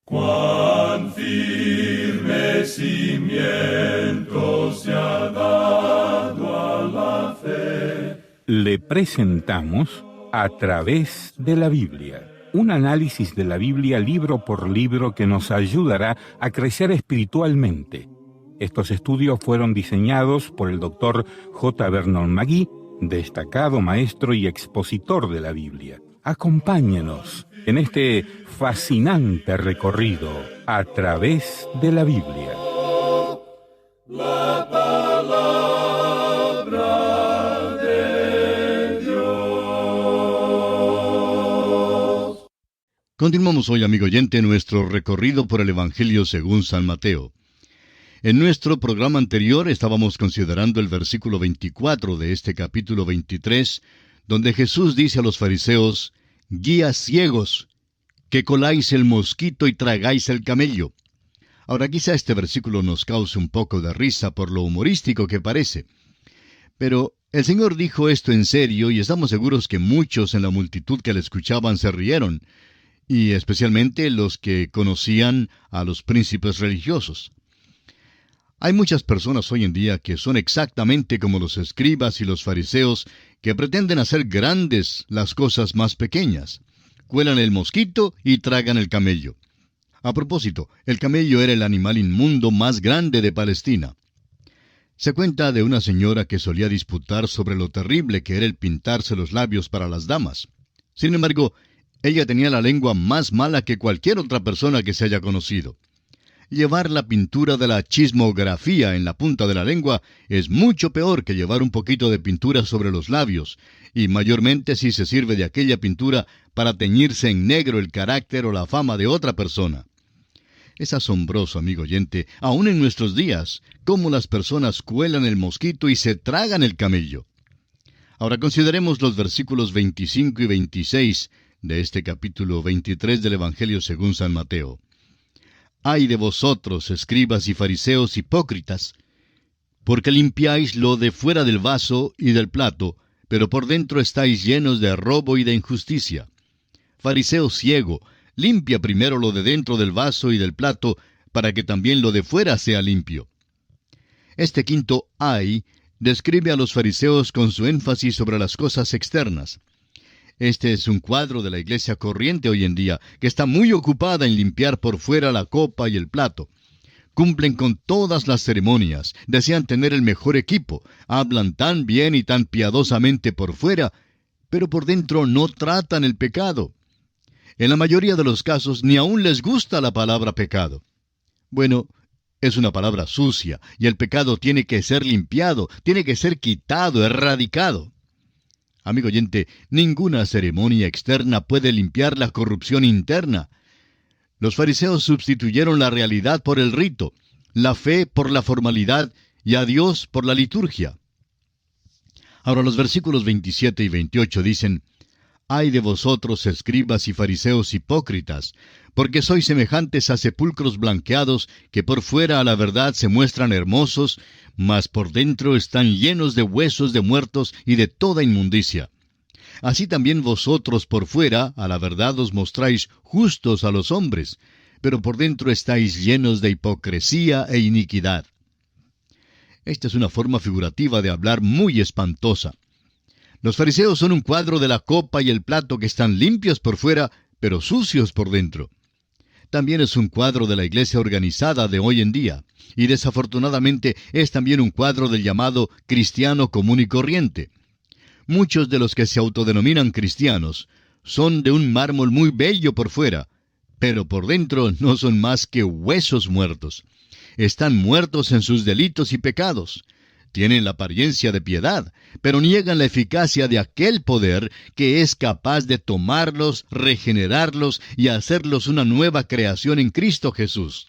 Cuán firme cimiento se ha dado a la fe. Le presentamos A través de la Biblia, un análisis de la Biblia libro por libro que nos ayudará a crecer espiritualmente. Estos estudios fueron diseñados por el Dr. J. Vernon McGee, destacado maestro y expositor de la Biblia. Acompáñenos en este fascinante recorrido a través de la Biblia. La palabra de Dios. Continuamos hoy, amigo oyente, nuestro recorrido por el Evangelio según San Mateo. En nuestro programa anterior estábamos considerando el versículo 24 de este capítulo 23, donde Jesús dice a los fariseos: «Guías ciegos, que coláis el mosquito y tragáis el camello». Ahora, quizá este versículo nos cause un poco de risa por lo humorístico que parece. Pero el Señor dijo esto en serio y estamos seguros que muchos en la multitud que le escuchaban se rieron, y especialmente los que conocían a los príncipes religiosos. Hay muchas personas hoy en día que son exactamente como los escribas y los fariseos, que pretenden hacer grandes las cosas más pequeñas. Cuelan el mosquito y tragan el camello. A propósito, el camello era el animal inmundo más grande de Palestina. Se cuenta de una señora que solía disputar sobre lo terrible que era el pintarse los labios para las damas. Sin embargo, ella tenía la lengua más mala que cualquier otra persona que se haya conocido. Llevar la pintura de la chismografía en la punta de la lengua es mucho peor que llevar un poquito de pintura sobre los labios, y mayormente si se sirve de aquella pintura para teñirse en negro el carácter o la fama de otra persona. Es asombroso, amigo oyente, aún en nuestros días, cómo las personas cuelan el mosquito y se tragan el camello. Ahora consideremos los versículos 25 y 26 de este capítulo 23 del Evangelio según San Mateo. «Ay de vosotros, escribas y fariseos hipócritas, porque limpiáis lo de fuera del vaso y del plato, pero por dentro estáis llenos de robo y de injusticia. Fariseo ciego, limpia primero lo de dentro del vaso y del plato, para que también lo de fuera sea limpio». Este quinto ay describe a los fariseos con su énfasis sobre las cosas externas. Este es un cuadro de la iglesia corriente hoy en día, que está muy ocupada en limpiar por fuera la copa y el plato. Cumplen con todas las ceremonias, desean tener el mejor equipo, hablan tan bien y tan piadosamente por fuera, pero por dentro no tratan el pecado. En la mayoría de los casos ni aún les gusta la palabra pecado. Bueno, es una palabra sucia, y el pecado tiene que ser limpiado, tiene que ser quitado, erradicado. Amigo oyente, ninguna ceremonia externa puede limpiar la corrupción interna. Los fariseos sustituyeron la realidad por el rito, la fe por la formalidad y a Dios por la liturgia. Ahora los versículos 27 y 28 dicen: «Ay de vosotros, escribas y fariseos hipócritas, porque sois semejantes a sepulcros blanqueados, que por fuera a la verdad se muestran hermosos, mas por dentro están llenos de huesos de muertos y de toda inmundicia. Así también vosotros por fuera a la verdad os mostráis justos a los hombres, pero por dentro estáis llenos de hipocresía e iniquidad». Esta es una forma figurativa de hablar muy espantosa. Los fariseos son un cuadro de la copa y el plato que están limpios por fuera, pero sucios por dentro. También es un cuadro de la iglesia organizada de hoy en día, y desafortunadamente es también un cuadro del llamado cristiano común y corriente. Muchos de los que se autodenominan cristianos son de un mármol muy bello por fuera, pero por dentro no son más que huesos muertos. Están muertos en sus delitos y pecados. Tienen la apariencia de piedad, pero niegan la eficacia de aquel poder que es capaz de tomarlos, regenerarlos y hacerlos una nueva creación en Cristo Jesús.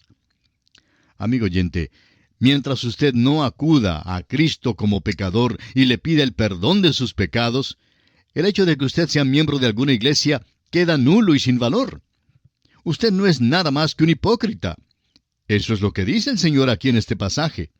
Amigo oyente, mientras usted no acuda a Cristo como pecador y le pida el perdón de sus pecados, el hecho de que usted sea miembro de alguna iglesia queda nulo y sin valor. Usted no es nada más que un hipócrita. Eso es lo que dice el Señor aquí en este pasaje.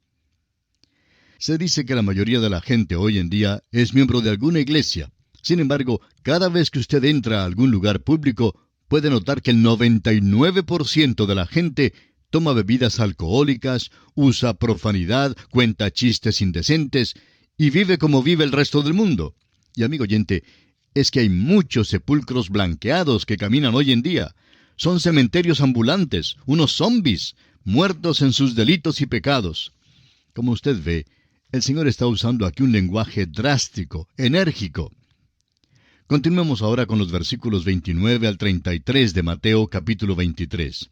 Se dice que la mayoría de la gente hoy en día es miembro de alguna iglesia. Sin embargo, cada vez que usted entra a algún lugar público, puede notar que el 99% de la gente toma bebidas alcohólicas, usa profanidad, cuenta chistes indecentes y vive como vive el resto del mundo. Y amigo oyente, es que hay muchos sepulcros blanqueados que caminan hoy en día. Son cementerios ambulantes, unos zombis, muertos en sus delitos y pecados. Como usted ve, el Señor está usando aquí un lenguaje drástico, enérgico. Continuemos ahora con los versículos 29 al 33 de Mateo capítulo 23.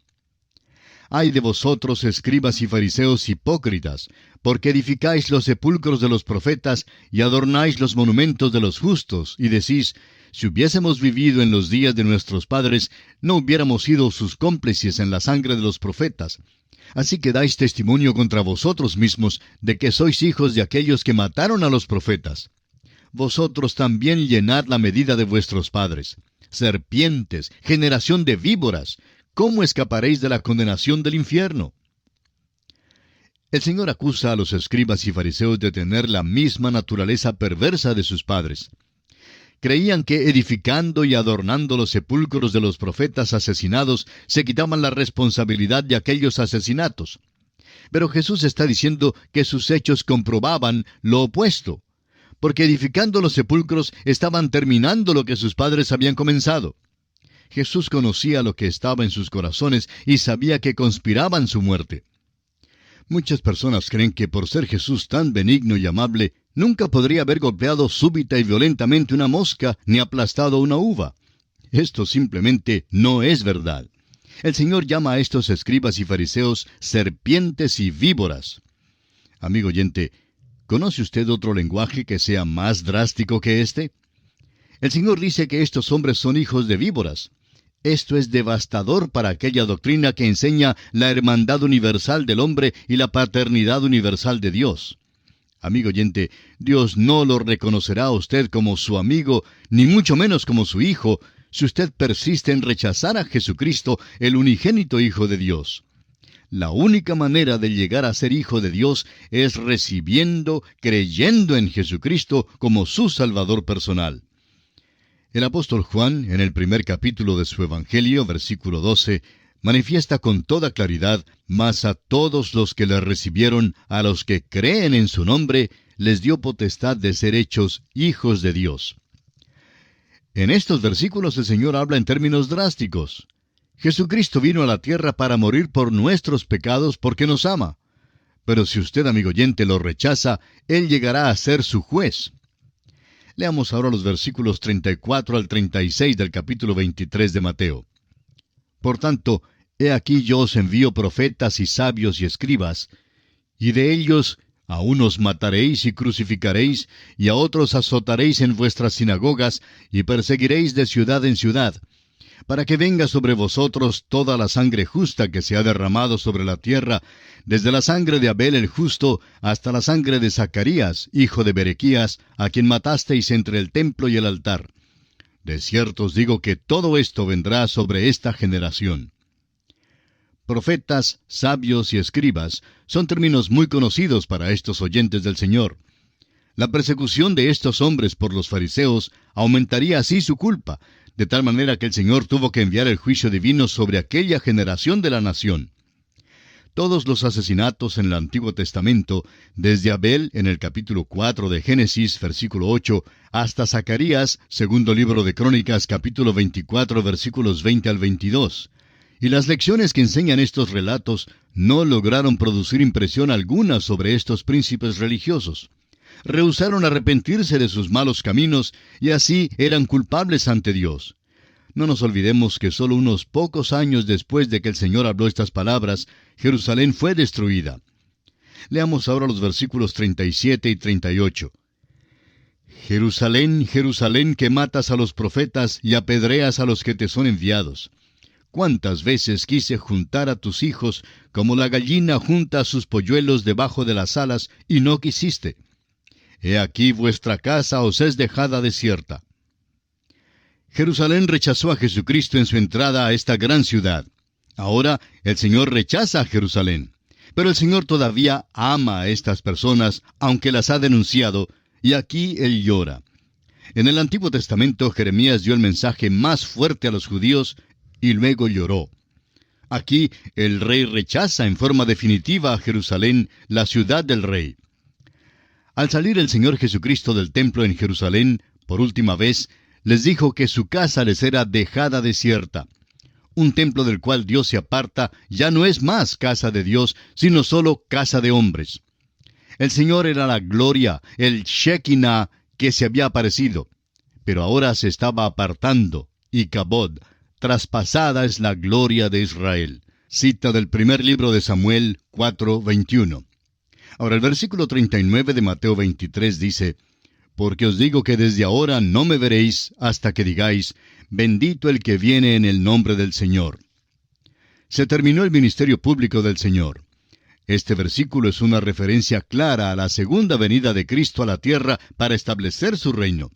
Ay de vosotros, escribas y fariseos hipócritas, porque edificáis los sepulcros de los profetas y adornáis los monumentos de los justos, y decís, si hubiésemos vivido en los días de nuestros padres, no hubiéramos sido sus cómplices en la sangre de los profetas. Así que dais testimonio contra vosotros mismos de que sois hijos de aquellos que mataron a los profetas. Vosotros también llenad la medida de vuestros padres. Serpientes, generación de víboras, ¿cómo escaparéis de la condenación del infierno? El Señor acusa a los escribas y fariseos de tener la misma naturaleza perversa de sus padres. Creían que edificando y adornando los sepulcros de los profetas asesinados se quitaban la responsabilidad de aquellos asesinatos. Pero Jesús está diciendo que sus hechos comprobaban lo opuesto, porque edificando los sepulcros estaban terminando lo que sus padres habían comenzado. Jesús conocía lo que estaba en sus corazones y sabía que conspiraban su muerte. Muchas personas creen que por ser Jesús tan benigno y amable, nunca podría haber golpeado súbita y violentamente una mosca ni aplastado una uva. Esto simplemente no es verdad. El Señor llama a estos escribas y fariseos serpientes y víboras. Amigo oyente, ¿conoce usted otro lenguaje que sea más drástico que este? El Señor dice que estos hombres son hijos de víboras. Esto es devastador para aquella doctrina que enseña la hermandad universal del hombre y la paternidad universal de Dios. Amigo oyente, Dios no lo reconocerá a usted como su amigo, ni mucho menos como su hijo, si usted persiste en rechazar a Jesucristo, el unigénito Hijo de Dios. La única manera de llegar a ser hijo de Dios es recibiendo, creyendo en Jesucristo como su Salvador personal. El apóstol Juan, en el primer capítulo de su Evangelio, versículo 12, manifiesta con toda claridad, mas a todos los que le recibieron, a los que creen en su nombre, les dio potestad de ser hechos hijos de Dios. En estos versículos el Señor habla en términos drásticos. Jesucristo vino a la tierra para morir por nuestros pecados porque nos ama. Pero si usted, amigo oyente, lo rechaza, Él llegará a ser su juez. Leamos ahora los versículos 34 al 36 del capítulo 23 de Mateo. Por tanto, he aquí yo os envío profetas y sabios y escribas, y de ellos a unos mataréis y crucificaréis, y a otros azotaréis en vuestras sinagogas, y perseguiréis de ciudad en ciudad, para que venga sobre vosotros toda la sangre justa que se ha derramado sobre la tierra, desde la sangre de Abel el justo hasta la sangre de Zacarías, hijo de Berequías, a quien matasteis entre el templo y el altar. De cierto os digo que todo esto vendrá sobre esta generación. Profetas, sabios y escribas son términos muy conocidos para estos oyentes del Señor. La persecución de estos hombres por los fariseos aumentaría así su culpa, de tal manera que el Señor tuvo que enviar el juicio divino sobre aquella generación de la nación. Todos los asesinatos en el Antiguo Testamento, desde Abel en el capítulo 4 de Génesis, versículo 8, hasta Zacarías, segundo libro de Crónicas, capítulo 24, versículos 20 al 22. Y las lecciones que enseñan estos relatos no lograron producir impresión alguna sobre estos príncipes religiosos. Rehusaron arrepentirse de sus malos caminos y así eran culpables ante Dios. No nos olvidemos que solo unos pocos años después de que el Señor habló estas palabras, Jerusalén fue destruida. Leamos ahora los versículos 37 y 38. Jerusalén, Jerusalén, que matas a los profetas y apedreas a los que te son enviados. ¿Cuántas veces quise juntar a tus hijos como la gallina junta a sus polluelos debajo de las alas, y no quisiste? He aquí vuestra casa os es dejada desierta. Jerusalén rechazó a Jesucristo en su entrada a esta gran ciudad. Ahora el Señor rechaza a Jerusalén. Pero el Señor todavía ama a estas personas, aunque las ha denunciado, y aquí Él llora. En el Antiguo Testamento, Jeremías dio el mensaje más fuerte a los judíos y luego lloró. Aquí el rey rechaza en forma definitiva a Jerusalén, la ciudad del rey. Al salir el Señor Jesucristo del templo en Jerusalén, por última vez, les dijo que su casa les era dejada desierta. Un templo del cual Dios se aparta ya no es más casa de Dios, sino solo casa de hombres. El Señor era la gloria, el Shekinah que se había aparecido, pero ahora se estaba apartando, y Kabod, traspasada es la gloria de Israel. Cita del primer libro de Samuel 4:21. Ahora el versículo 39 de Mateo 23 dice, porque os digo que desde ahora no me veréis hasta que digáis, bendito el que viene en el nombre del Señor. Se terminó el ministerio público del Señor. Este versículo es una referencia clara a la segunda venida de Cristo a la tierra para establecer su reino.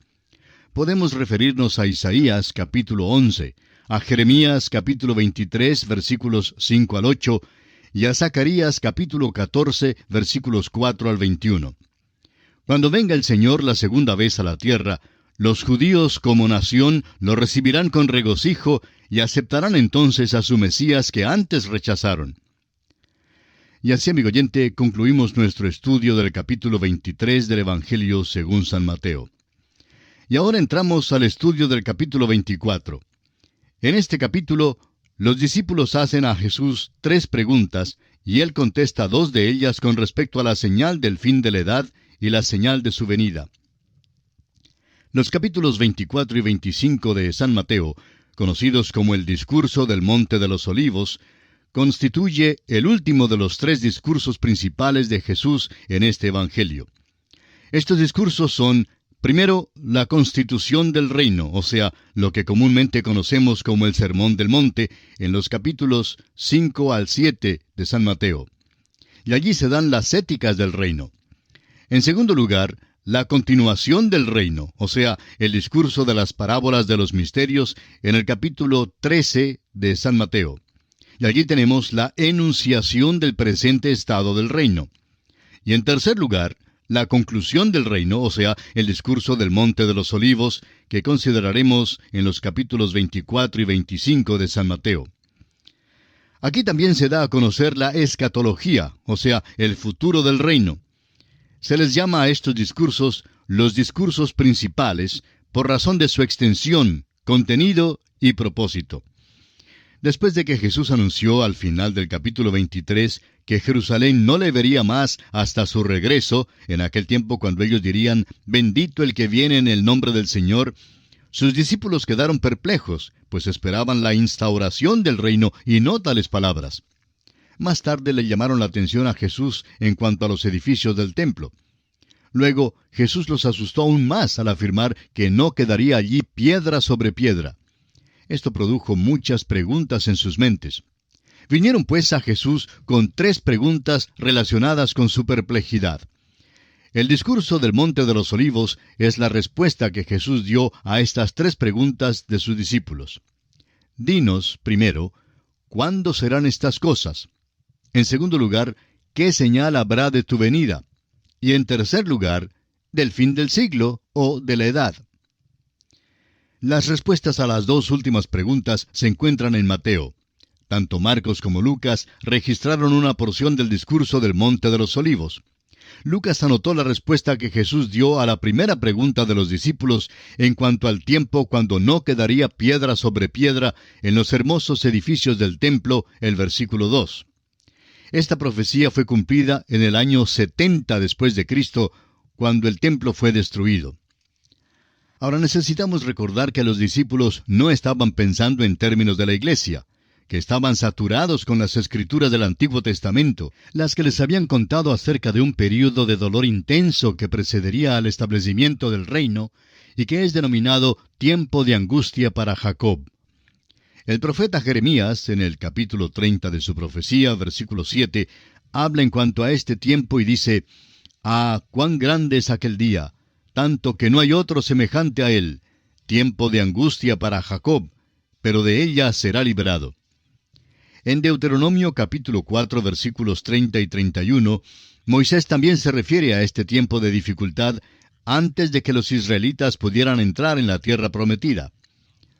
Podemos referirnos a Isaías capítulo 11, a Jeremías capítulo 23 versículos 5 al 8 y a Zacarías capítulo 14 versículos 4 al 21. Cuando venga el Señor la segunda vez a la tierra, los judíos como nación lo recibirán con regocijo y aceptarán entonces a su Mesías que antes rechazaron. Y así, amigo oyente, concluimos nuestro estudio del capítulo 23 del Evangelio según San Mateo. Y ahora entramos al estudio del capítulo 24. En este capítulo, los discípulos hacen a Jesús 3 preguntas, y Él contesta 2 de ellas con respecto a la señal del fin de la edad y la señal de su venida. Los capítulos 24 y 25 de San Mateo, conocidos como el Discurso del Monte de los Olivos, constituye el último de los 3 discursos principales de Jesús en este Evangelio. Estos discursos son, primero, la constitución del reino, o sea, lo que comúnmente conocemos como el Sermón del Monte, en los capítulos 5 al 7 de San Mateo. Y allí se dan las éticas del reino. En segundo lugar, la continuación del reino, o sea, el discurso de las parábolas de los misterios en el capítulo 13 de San Mateo. Y allí tenemos la enunciación del presente estado del reino. Y en tercer lugar, la conclusión del reino, o sea, el discurso del Monte de los Olivos, que consideraremos en los capítulos 24 y 25 de San Mateo. Aquí también se da a conocer la escatología, o sea, el futuro del reino. Se les llama a estos discursos los discursos principales por razón de su extensión, contenido y propósito. Después de que Jesús anunció al final del capítulo 23 que Jerusalén no le vería más hasta su regreso, en aquel tiempo cuando ellos dirían, bendito el que viene en el nombre del Señor, sus discípulos quedaron perplejos, pues esperaban la instauración del reino y no tales palabras. Más tarde le llamaron la atención a Jesús en cuanto a los edificios del templo. Luego, Jesús los asustó aún más al afirmar que no quedaría allí piedra sobre piedra. Esto produjo muchas preguntas en sus mentes. Vinieron pues a Jesús con 3 preguntas relacionadas con su perplejidad. El discurso del Monte de los Olivos es la respuesta que Jesús dio a estas 3 preguntas de sus discípulos. Dinos, primero, ¿cuándo serán estas cosas? En segundo lugar, ¿qué señal habrá de tu venida? Y en tercer lugar, del fin del siglo o de la edad. Las respuestas a las 2 últimas preguntas se encuentran en Mateo. Tanto Marcos como Lucas registraron una porción del discurso del Monte de los Olivos. Lucas anotó la respuesta que Jesús dio a la primera pregunta de los discípulos en cuanto al tiempo cuando no quedaría piedra sobre piedra en los hermosos edificios del templo, el versículo 2. Esta profecía fue cumplida en el año 70 después de Cristo, cuando el templo fue destruido. Ahora necesitamos recordar que los discípulos no estaban pensando en términos de la iglesia, que estaban saturados con las escrituras del Antiguo Testamento, las que les habían contado acerca de un período de dolor intenso que precedería al establecimiento del reino y que es denominado tiempo de angustia para Jacob. El profeta Jeremías, en el capítulo 30 de su profecía, versículo 7, habla en cuanto a este tiempo y dice, «Ah, cuán grande es aquel día, tanto que no hay otro semejante a él, tiempo de angustia para Jacob, pero de ella será librado». En Deuteronomio capítulo 4, versículos 30 y 31, Moisés también se refiere a este tiempo de dificultad antes de que los israelitas pudieran entrar en la tierra prometida.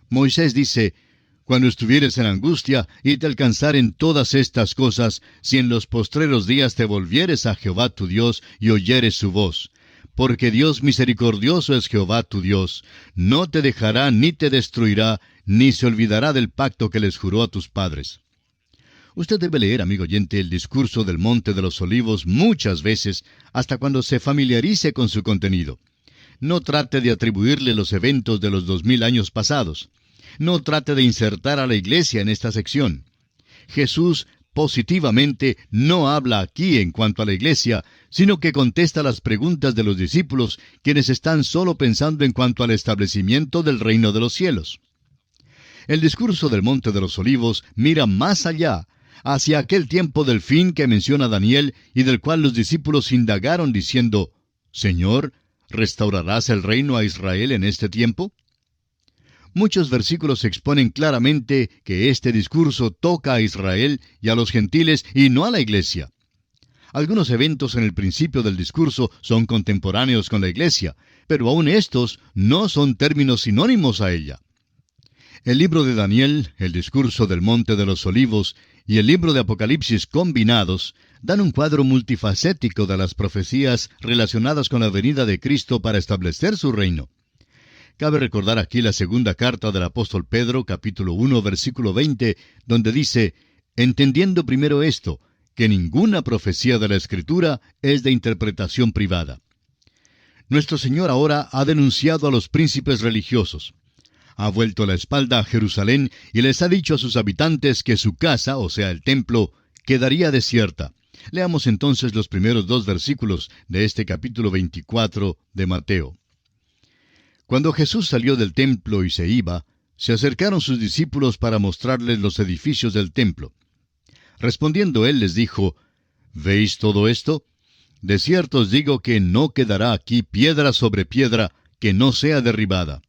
Moisés dice, cuando estuvieres en angustia y te alcanzaren todas estas cosas, si en los postreros días te volvieres a Jehová tu Dios y oyeres su voz. Porque Dios misericordioso es Jehová tu Dios, no te dejará ni te destruirá, ni se olvidará del pacto que les juró a tus padres. Usted debe leer, amigo oyente, el discurso del Monte de los Olivos muchas veces, hasta cuando se familiarice con su contenido. No trate de atribuirle los eventos de los 2000 años pasados. No trate de insertar a la iglesia en esta sección. Jesús positivamente no habla aquí en cuanto a la iglesia, sino que contesta las preguntas de los discípulos, quienes están solo pensando en cuanto al establecimiento del reino de los cielos. El discurso del Monte de los Olivos mira más allá, hacia aquel tiempo del fin que menciona Daniel y del cual los discípulos indagaron diciendo, «Señor, ¿restaurarás el reino a Israel en este tiempo?» Muchos versículos exponen claramente que este discurso toca a Israel y a los gentiles y no a la iglesia. Algunos eventos en el principio del discurso son contemporáneos con la iglesia, pero aún estos no son términos sinónimos a ella. El libro de Daniel, el discurso del Monte de los Olivos y el libro de Apocalipsis combinados dan un cuadro multifacético de las profecías relacionadas con la venida de Cristo para establecer su reino. Cabe recordar aquí la segunda carta del apóstol Pedro, capítulo 1, versículo 20, donde dice, «Entendiendo primero esto, que ninguna profecía de la Escritura es de interpretación privada». Nuestro Señor ahora ha denunciado a los príncipes religiosos. Ha vuelto la espalda a Jerusalén y les ha dicho a sus habitantes que su casa, o sea, el templo, quedaría desierta. Leamos entonces los primeros 2 versículos de este capítulo 24 de Mateo. Cuando Jesús salió del templo y se iba, se acercaron sus discípulos para mostrarles los edificios del templo. Respondiendo él les dijo, ¿veis todo esto? De cierto os digo que no quedará aquí piedra sobre piedra que no sea derribada.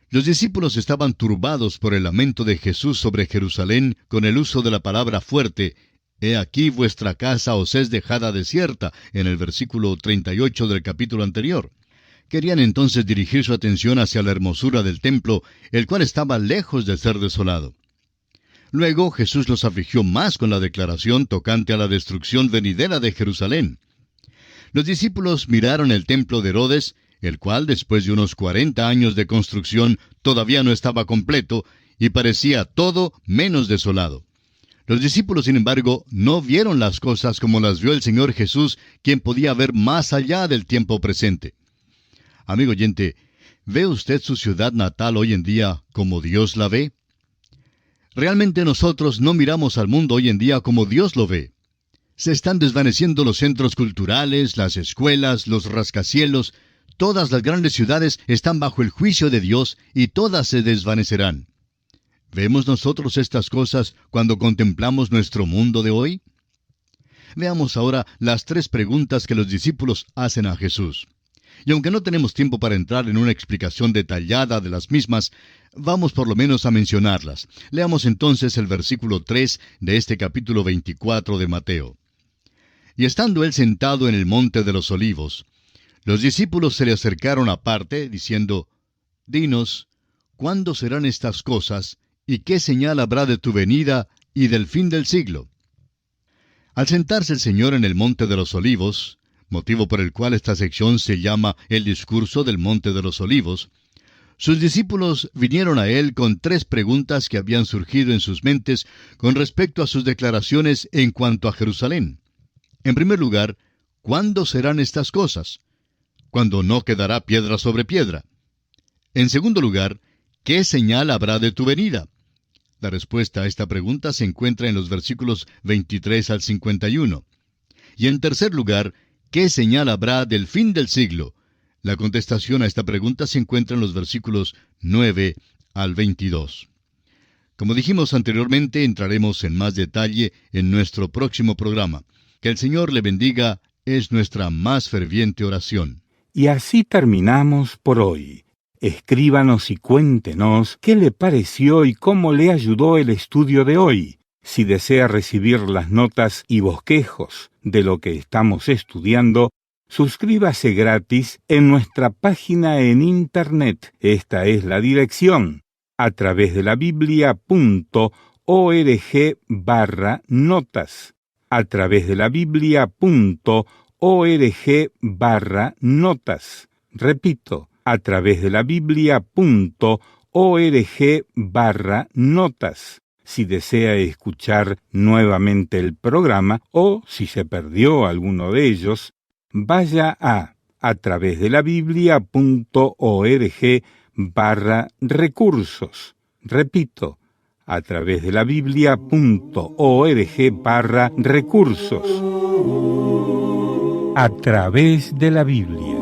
Los discípulos estaban turbados por el lamento de Jesús sobre Jerusalén con el uso de la palabra fuerte, «He aquí vuestra casa os es dejada desierta», en el versículo 38 del capítulo anterior. Querían entonces dirigir su atención hacia la hermosura del templo, el cual estaba lejos de ser desolado. Luego Jesús los afligió más con la declaración tocante a la destrucción venidera de Jerusalén. Los discípulos miraron el templo de Herodes, el cual después de unos 40 años de construcción todavía no estaba completo y parecía todo menos desolado. Los discípulos, sin embargo, no vieron las cosas como las vio el Señor Jesús, quien podía ver más allá del tiempo presente. Amigo oyente, ¿ve usted su ciudad natal hoy en día como Dios la ve? Realmente nosotros no miramos al mundo hoy en día como Dios lo ve. Se están desvaneciendo los centros culturales, las escuelas, los rascacielos. Todas las grandes ciudades están bajo el juicio de Dios y todas se desvanecerán. ¿Vemos nosotros estas cosas cuando contemplamos nuestro mundo de hoy? Veamos ahora las 3 preguntas que los discípulos hacen a Jesús. Y aunque no tenemos tiempo para entrar en una explicación detallada de las mismas, vamos por lo menos a mencionarlas. Leamos entonces el versículo 3 de este capítulo 24 de Mateo. Y estando él sentado en el monte de los olivos, los discípulos se le acercaron aparte, diciendo, «Dinos, ¿cuándo serán estas cosas, y qué señal habrá de tu venida y del fin del siglo?» Al sentarse el Señor en el monte de los olivos, motivo por el cual esta sección se llama el discurso del Monte de los Olivos, sus discípulos vinieron a él con 3 preguntas que habían surgido en sus mentes con respecto a sus declaraciones en cuanto a Jerusalén. En primer lugar, ¿cuándo serán estas cosas? Cuando no quedará piedra sobre piedra. En segundo lugar, ¿qué señal habrá de tu venida? La respuesta a esta pregunta se encuentra en los versículos 23 al 51. Y en tercer lugar, ¿qué señal habrá del fin del siglo? La contestación a esta pregunta se encuentra en los versículos 9 al 22. Como dijimos anteriormente, entraremos en más detalle en nuestro próximo programa. Que el Señor le bendiga es nuestra más ferviente oración. Y así terminamos por hoy. Escríbanos y cuéntenos qué le pareció y cómo le ayudó el estudio de hoy. Si desea recibir las notas y bosquejos de lo que estamos estudiando, suscríbase gratis en nuestra página en Internet. Esta es la dirección: a través de la biblia.org/notas, a través de la biblia.org/notas. Repito, a través de la biblia.org/notas. Si desea escuchar nuevamente el programa o si se perdió alguno de ellos, vaya a través de la biblia.org/recursos. Repito, a través de la biblia.org/recursos. A través de la Biblia.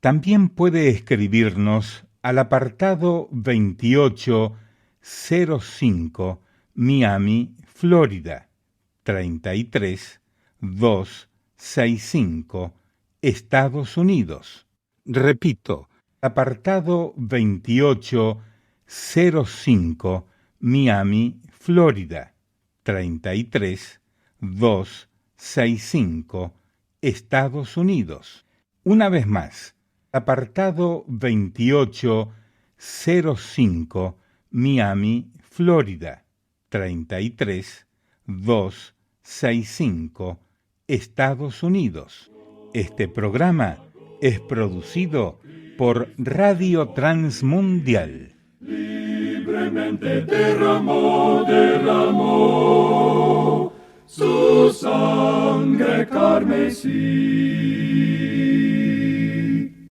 También puede escribirnos al apartado 2805, Miami, Florida, 33265, Estados Unidos. Repito, apartado 2805, Miami, Florida, 33265, Estados Unidos. Una vez más, apartado 2805, Miami, Florida, 33265, Estados Unidos. Este programa es producido por Radio Transmundial. Libremente derramó su sangre carmesí.